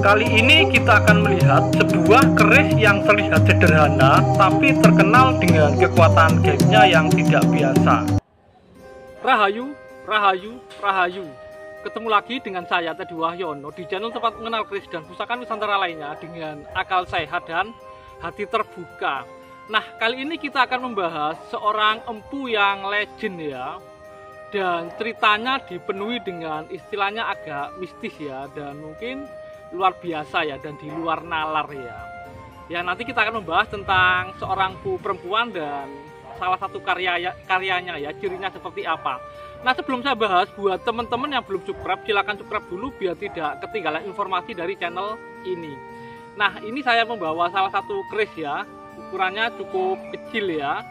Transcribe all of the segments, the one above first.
Kali ini kita akan melihat sebuah keris yang terlihat sederhana tapi terkenal dengan kekuatan gaibnya yang tidak biasa. Rahayu, Rahayu, Rahayu. Ketemu lagi dengan saya Teddy Wahyono di channel tempat mengenal keris dan pusaka Nusantara lainnya dengan akal sehat dan hati terbuka. Nah, kali ini kita akan membahas seorang empu yang legend ya. Dan ceritanya dipenuhi dengan istilahnya agak mistis ya, dan mungkin luar biasa ya, dan di luar nalar ya. Ya, nanti kita akan membahas tentang seorang perempuan dan salah satu karyanya ya, cirinya seperti apa. Nah, sebelum saya bahas, buat teman-teman yang belum subscribe, silahkan subscribe dulu biar tidak ketinggalan informasi dari channel ini. Nah, ini saya membawa salah satu keris ya, ukurannya cukup kecil ya,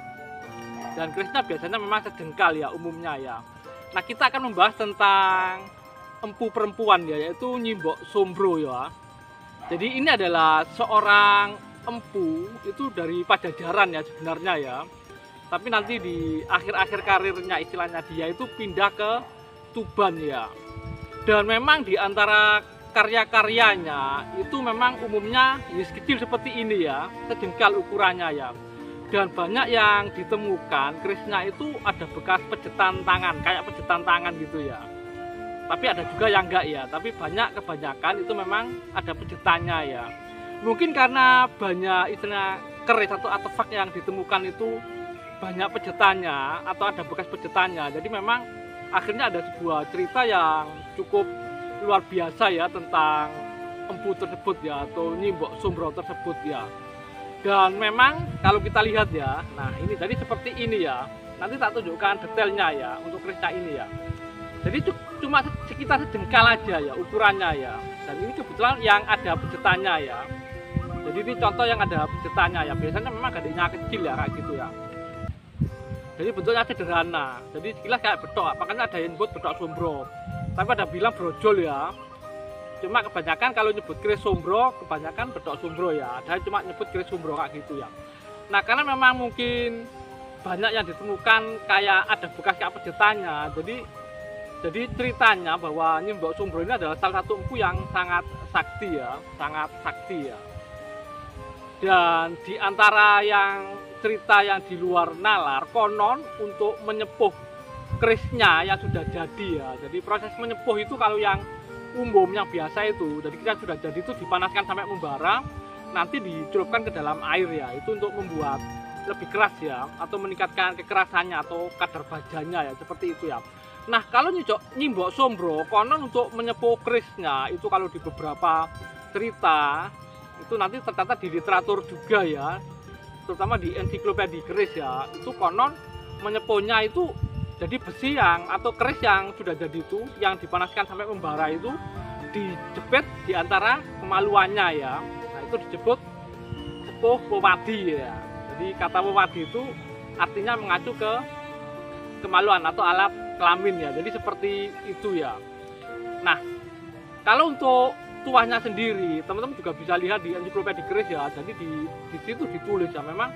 dan kerisnya biasanya memang sejengkal ya umumnya ya. Nah, kita akan membahas tentang empu perempuan ya, yaitu Nyi Mbok Sombro ya. Jadi ini adalah seorang empu itu dari Pajajaran ya sebenarnya ya. Tapi nanti di akhir-akhir karirnya istilahnya dia itu pindah ke Tuban ya. Dan memang di antara karya-karyanya itu memang umumnya kecil seperti ini ya, sejengkal ukurannya ya. Dan banyak yang ditemukan kerisnya itu ada bekas pejetan tangan, kayak pejetan tangan gitu ya. Tapi ada juga yang enggak ya, tapi kebanyakan itu memang ada pejetannya ya. Mungkin karena banyak istilah keris atau artefak yang ditemukan itu banyak pejetannya atau ada bekas pejetannya. Jadi memang akhirnya ada sebuah cerita yang cukup luar biasa ya tentang empu tersebut ya, atau Nyi Mbok Sombro tersebut ya. Dan memang kalau kita lihat ya, nah ini tadi seperti ini ya. Nanti tak tunjukkan detailnya ya untuk kerisnya ini ya. Jadi cuma sekitar sejengkal aja ya ukurannya ya. Dan ini kebetulan yang ada pejetannya ya. Jadi ini contoh yang ada pejetannya ya. Biasanya memang gadenya kecil ya kayak gitu ya. Jadi bentuknya sederhana. Jadi sekilas kayak bedok. Makanya ada yang nyebut bedok sombro. Tapi ada bilang brojol ya. Cuma kebanyakan kalau nyebut keris sombro, kebanyakan bedok sombro ya. Ada cuma nyebut keris sombro kayak gitu ya. Nah, karena memang mungkin banyak yang ditemukan kayak ada bekas kayak pejetannya. Jadi ceritanya bahwa Nyi Mbok Sombro ini adalah salah satu empu yang sangat sakti ya, sangat sakti ya. Dan di antara yang cerita yang di luar nalar, konon untuk menyepuh kerisnya yang sudah jadi ya. Jadi proses menyepuh itu kalau yang umum, yang biasa itu, jadi kita sudah jadi itu dipanaskan sampai membara, nanti dicelupkan ke dalam air ya. Itu untuk membuat lebih keras ya, atau meningkatkan kekerasannya atau kadar bajanya ya, seperti itu ya. Nah, kalau Nyi Mbok Sombro konon untuk menyepuh kerisnya itu kalau di beberapa cerita itu nanti tercatat di literatur juga ya, terutama di ensiklopedia keris ya, itu konon menyepuhnya itu jadi besi yang atau keris yang sudah jadi itu yang dipanaskan sampai membara itu dijepit di antara kemaluannya ya. Nah, itu disebut sepuh wewadi ya. Jadi kata wewadi itu artinya mengacu ke kemaluan atau alat kelamin ya. Jadi seperti itu ya. Nah, kalau untuk tuahnya sendiri, teman-teman juga bisa lihat di ensiklopedia keris ya. Jadi di situ ditulis ya, memang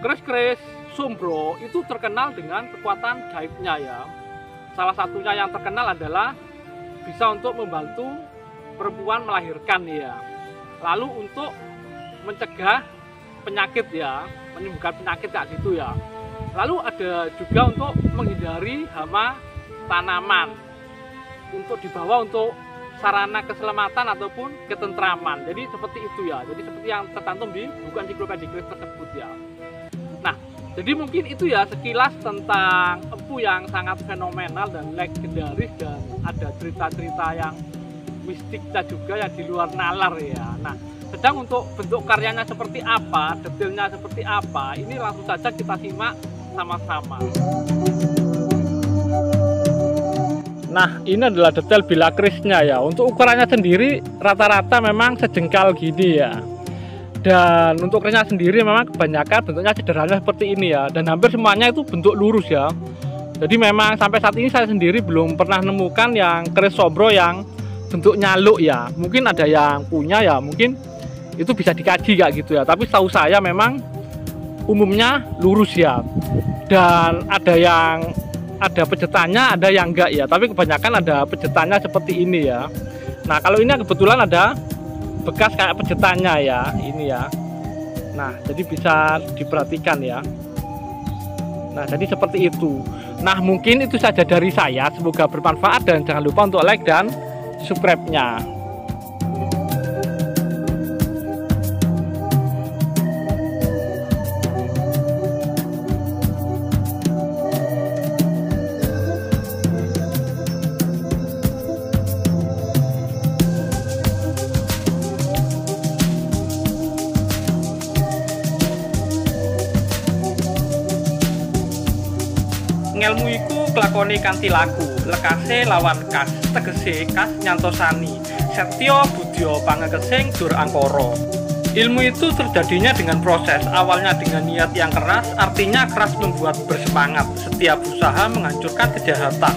keris-keris Sombro itu terkenal dengan kekuatan gaibnya ya. Salah satunya yang terkenal adalah bisa untuk membantu perempuan melahirkan ya. Lalu untuk mencegah penyakit ya, menyembuhkan penyakit kayak gitu ya. Lalu ada juga untuk menghindari hama tanaman, untuk dibawa untuk sarana keselamatan ataupun ketentraman. Jadi seperti itu ya. Jadi seperti yang tercantum di buku ensiklopedia keris tersebut ya. Nah, jadi mungkin itu ya sekilas tentang empu yang sangat fenomenal dan legendaris, dan ada cerita-cerita yang mistiknya juga yang di luar nalar ya. Nah, sedang untuk bentuk karyanya seperti apa, detailnya seperti apa, ini langsung saja kita simak sama-sama. Nah, ini adalah detail bila kerisnya ya. Untuk ukurannya sendiri rata-rata memang sejengkal gini ya. Dan untuk kerisnya sendiri memang kebanyakan bentuknya sederhana seperti ini ya. Dan hampir semuanya itu bentuk lurus ya. Jadi memang sampai saat ini saya sendiri belum pernah menemukan yang keris Sombro yang bentuk nyaluk ya. Mungkin ada yang punya ya, mungkin itu bisa dikaji kayak gitu ya. Tapi setahu saya memang umumnya lurus ya. Dan ada pejetannya, ada yang enggak ya. Tapi kebanyakan ada pejetannya seperti ini ya. Nah, kalau ini kebetulan ada bekas kayak pejetannya ya, ini ya. Nah, jadi bisa diperhatikan ya. Nah, jadi seperti itu. Nah, mungkin itu saja dari saya. Semoga bermanfaat dan jangan lupa untuk like dan subscribe-nya. Ngelmu iku kelakone kanthi laku, lekase lawan kas, tegese kas nyantosani, setya budya pangekesing dur angkara. Ilmu itu terjadinya dengan proses, awalnya dengan niat yang keras, artinya keras membuat bersemangat, setiap usaha menghancurkan kejahatan.